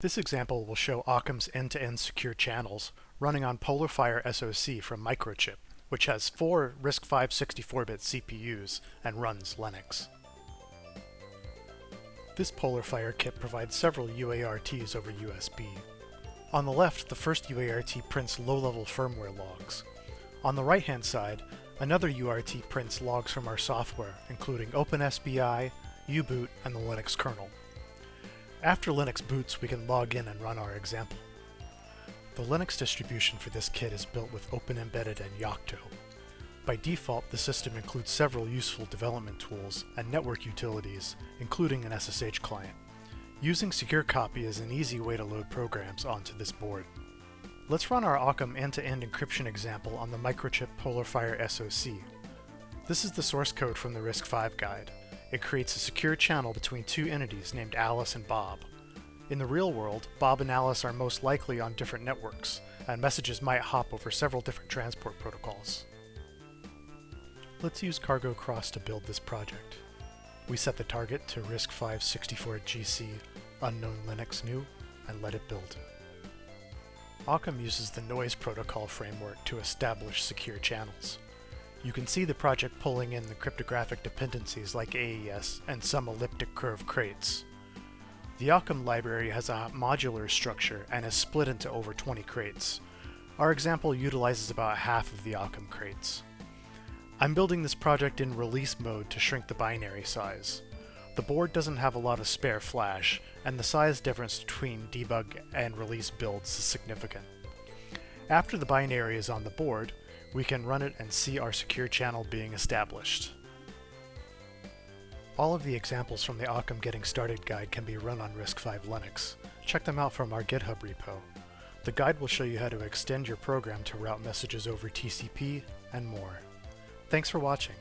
This example will show Occam's end-to-end secure channels running on PolarFire SoC from Microchip, which has 4 RISC-V 64-bit CPUs and runs Linux. This PolarFire kit provides several UARTs over USB. On the left, the first UART prints low-level firmware logs. On the right-hand side, another UART prints logs from our software, including OpenSBI, U-boot, and the Linux kernel. After Linux boots, we can log in and run our example. The Linux distribution for this kit is built with OpenEmbedded and Yocto. By default, the system includes several useful development tools and network utilities, including an SSH client. Using Secure Copy is an easy way to load programs onto this board. Let's run our Ockam end-to-end encryption example on the Microchip PolarFire SoC. This is the source code from the RISC-V guide. It creates a secure channel between two entities named Alice and Bob. In the real world, Bob and Alice are most likely on different networks, and messages might hop over several different transport protocols. Let's use Cargo Cross to build this project. We set the target to RISC-V 64GC unknown Linux new and let it build. Ockam uses the noise protocol framework to establish secure channels. You can see the project pulling in the cryptographic dependencies like AES and some elliptic curve crates. The Ockam library has a modular structure and is split into over 20 crates. Our example utilizes about half of the Ockam crates. I'm building this project in release mode to shrink the binary size. The board doesn't have a lot of spare flash, and the size difference between debug and release builds is significant. After the binary is on the board, we can run it and see our secure channel being established. All of the examples from the Ockam Getting Started guide can be run on RISC-V Linux. Check them out from our GitHub repo. The guide will show you how to extend your program to route messages over TCP and more. Thanks for watching.